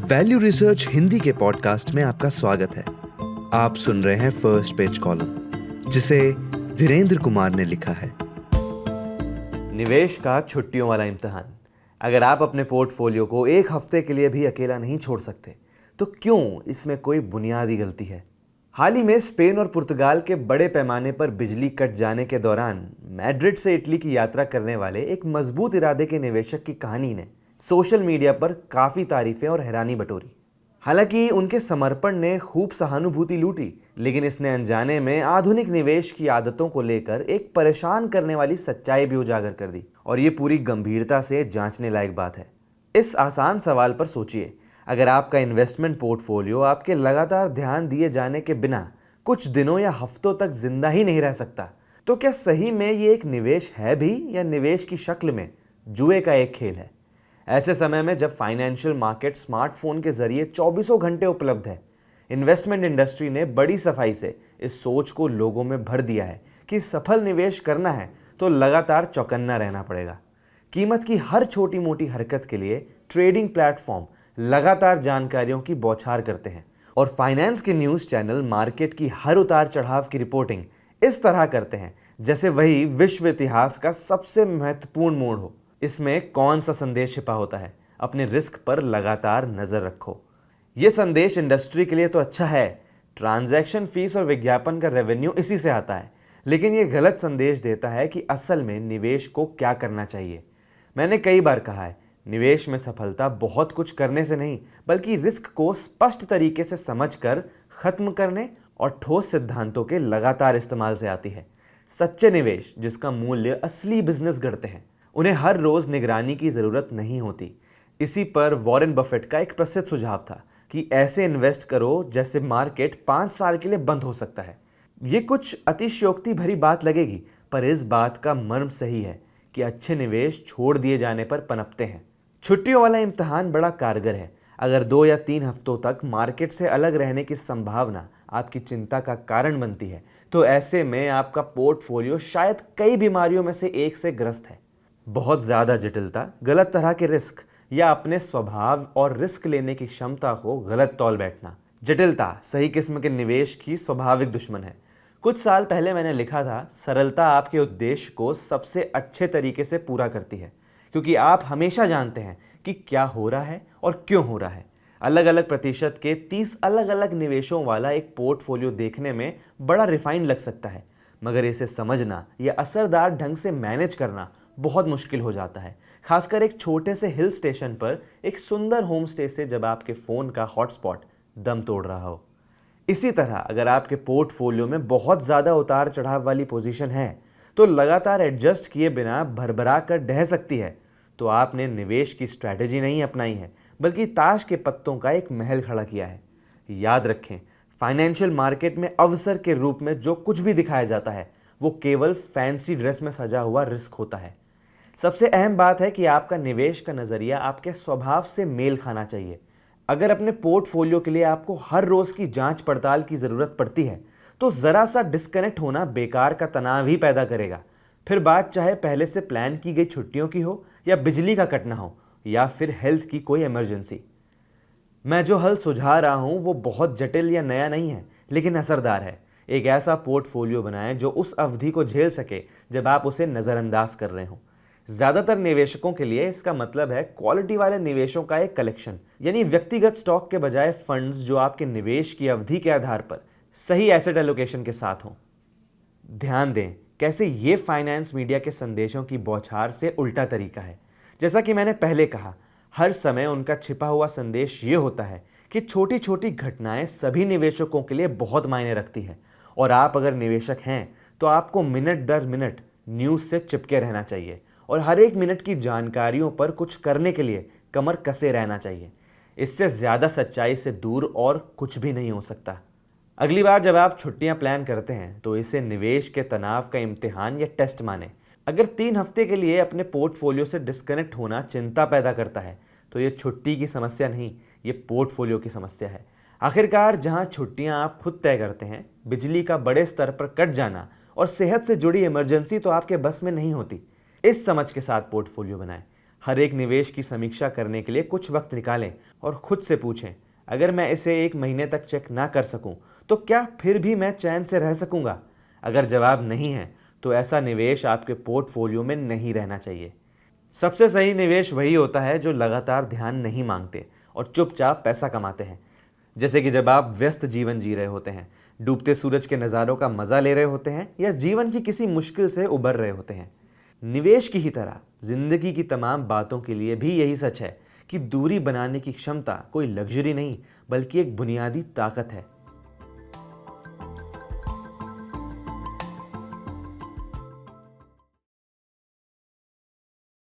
Value research Hindi के podcast में आपका स्वागत है। आप सुन रहे हैं फर्स्ट पेज कॉलम, जिसे धीरेंद्र कुमार ने लिखा है। निवेश का छुट्टियों वाला इम्तिहान। अगर आप अपने पोर्टफोलियो को एक हफ्ते के लिए भी अकेला नहीं छोड़ सकते, तो क्यों इसमें कोई बुनियादी गलती है? हाल ही में स्पेन और पुर्तगाल के बड़े पैमाने पर बिजली कट जाने के दौरान मैड्रिड से इटली की यात्रा करने वाले एक मजबूत इरादे के निवेशक की कहानी ने सोशल मीडिया पर काफ़ी तारीफें और हैरानी बटोरी। हालांकि उनके समर्पण ने खूब सहानुभूति लूटी, लेकिन इसने अनजाने में आधुनिक निवेश की आदतों को लेकर एक परेशान करने वाली सच्चाई भी उजागर कर दी, और ये पूरी गंभीरता से जांचने लायक बात है। इस आसान सवाल पर सोचिए, अगर आपका इन्वेस्टमेंट पोर्टफोलियो आपके लगातार ध्यान दिए जाने के बिना कुछ दिनों या हफ्तों तक जिंदा ही नहीं रह सकता, तो क्या सही में ये एक निवेश है भी, या निवेश की शक्ल में जुए का एक खेल है? ऐसे समय में जब फाइनेंशियल मार्केट स्मार्टफोन के जरिए 24 घंटे उपलब्ध है, इन्वेस्टमेंट इंडस्ट्री ने बड़ी सफाई से इस सोच को लोगों में भर दिया है कि सफल निवेश करना है तो लगातार चौकन्ना रहना पड़ेगा। कीमत की हर छोटी मोटी हरकत के लिए ट्रेडिंग प्लेटफॉर्म लगातार जानकारियों की बौछार करते हैं, और फाइनेंस के न्यूज़ चैनल मार्केट की हर उतार चढ़ाव की रिपोर्टिंग इस तरह करते हैं जैसे वही विश्व इतिहास का सबसे महत्वपूर्ण मोड़ हो। इसमें कौन सा संदेश छिपा होता है? अपने रिस्क पर लगातार नजर रखो। यह संदेश इंडस्ट्री के लिए तो अच्छा है, ट्रांजैक्शन फीस और विज्ञापन का रेवेन्यू इसी से आता है, लेकिन यह गलत संदेश देता है कि असल में निवेश को क्या करना चाहिए। मैंने कई बार कहा है, निवेश में सफलता बहुत कुछ करने से नहीं, बल्कि रिस्क को स्पष्ट तरीके से समझकर खत्म करने और ठोस सिद्धांतों के लगातार इस्तेमाल से आती है। सच्चे निवेश, जिसका मूल्य असली बिजनेस गढ़ते हैं, उन्हें हर रोज निगरानी की जरूरत नहीं होती। इसी पर वॉरेन बफेट का एक प्रसिद्ध सुझाव था कि ऐसे इन्वेस्ट करो जैसे मार्केट 5 साल के लिए बंद हो सकता है। ये कुछ अतिशयोक्ति भरी बात लगेगी, पर इस बात का मर्म सही है कि अच्छे निवेश छोड़ दिए जाने पर पनपते हैं। छुट्टियों वाला इम्तिहान बड़ा कारगर है। अगर 2 या 3 हफ्तों तक मार्केट से अलग रहने की संभावना आपकी चिंता का कारण बनती है, तो ऐसे में आपका पोर्टफोलियो शायद कई बीमारियों में से एक से ग्रस्त है। बहुत ज़्यादा जटिलता, गलत तरह के रिस्क, या अपने स्वभाव और रिस्क लेने की क्षमता को गलत तौल बैठना। जटिलता सही किस्म के निवेश की स्वाभाविक दुश्मन है। कुछ साल पहले मैंने लिखा था, सरलता आपके उद्देश्य को सबसे अच्छे तरीके से पूरा करती है, क्योंकि आप हमेशा जानते हैं कि क्या हो रहा है और क्यों हो रहा है। अलग अलग प्रतिशत के 30 अलग अलग निवेशों वाला एक पोर्टफोलियो देखने में बड़ा रिफाइंड लग सकता है, मगर इसे समझना या असरदार ढंग से मैनेज करना बहुत मुश्किल हो जाता है, खासकर एक छोटे से हिल स्टेशन पर एक सुंदर होम स्टे से जब आपके फ़ोन का हॉटस्पॉट दम तोड़ रहा हो। इसी तरह अगर आपके पोर्टफोलियो में बहुत ज़्यादा उतार चढ़ाव वाली पोजीशन है, तो लगातार एडजस्ट किए बिना भरभरा कर ढह सकती है, तो आपने निवेश की स्ट्रैटेजी नहीं अपनाई है, बल्कि ताश के पत्तों का एक महल खड़ा किया है। याद रखें, फाइनेंशियल मार्केट में अवसर के रूप में जो कुछ भी दिखाया जाता है, वो केवल फैंसी ड्रेस में सजा हुआ रिस्क होता है। सबसे अहम बात है कि आपका निवेश का नज़रिया आपके स्वभाव से मेल खाना चाहिए। अगर अपने पोर्टफोलियो के लिए आपको हर रोज़ की जांच पड़ताल की ज़रूरत पड़ती है, तो ज़रा सा डिस्कनेक्ट होना बेकार का तनाव ही पैदा करेगा। फिर बात चाहे पहले से प्लान की गई छुट्टियों की हो, या बिजली का कटना हो, या फिर हेल्थ की कोई इमरजेंसी। मैं जो हल सुझा रहा हूँ वो बहुत जटिल या नया नहीं है, लेकिन असरदार है। एक ऐसा पोर्टफोलियो बनाएं जो उस अवधि को झेल सके जब आप उसे नज़रअंदाज कर रहे हों। ज़्यादातर निवेशकों के लिए इसका मतलब है क्वालिटी वाले निवेशों का एक कलेक्शन, यानी व्यक्तिगत स्टॉक के बजाय फंड्स जो आपके निवेश की अवधि के आधार पर सही एसेट एलोकेशन के साथ हों। ध्यान दें, कैसे ये फाइनेंस मीडिया के संदेशों की बौछार से उल्टा तरीका है। जैसा कि मैंने पहले कहा, हर समय उनका छिपा हुआ संदेश ये होता है कि छोटी छोटी घटनाएं सभी निवेशकों के लिए बहुत मायने रखती है, और आप अगर निवेशक हैं तो आपको मिनट दर मिनट न्यूज़ से चिपके रहना चाहिए, और हर एक मिनट की जानकारियों पर कुछ करने के लिए कमर कसे रहना चाहिए। इससे ज़्यादा सच्चाई से दूर और कुछ भी नहीं हो सकता। अगली बार जब आप छुट्टियां प्लान करते हैं, तो इसे निवेश के तनाव का इम्तिहान या टेस्ट माने। अगर 3 हफ्ते के लिए अपने पोर्टफोलियो से डिस्कनेक्ट होना चिंता पैदा करता है, तो ये छुट्टी की समस्या नहीं, ये पोर्टफोलियो की समस्या है। आखिरकार जहां छुट्टियां आप खुद तय करते हैं, बिजली का बड़े स्तर पर कट जाना और सेहत से जुड़ी इमरजेंसी तो आपके बस में नहीं होती। इस समझ के साथ पोर्टफोलियो बनाएं। हर एक निवेश की समीक्षा करने के लिए कुछ वक्त निकालें और खुद से पूछें, अगर मैं इसे 1 महीने तक चेक ना कर सकूं, तो क्या फिर भी मैं चैन से रह सकूंगा? अगर जवाब नहीं है, तो ऐसा निवेश आपके पोर्टफोलियो में नहीं रहना चाहिए। सबसे सही निवेश वही होता है जो लगातार ध्यान नहीं मांगते और चुपचाप पैसा कमाते हैं। जैसे कि जब आप व्यस्त जीवन जी रहे होते हैं, डूबते सूरज के नज़ारों का मजा ले रहे होते हैं या जीवन की किसी मुश्किल से उबर रहे होते हैं। निवेश की ही तरह जिंदगी की तमाम बातों के लिए भी यही सच है कि दूरी बनाने की क्षमता कोई लग्जरी नहीं, बल्कि एक बुनियादी ताकत है।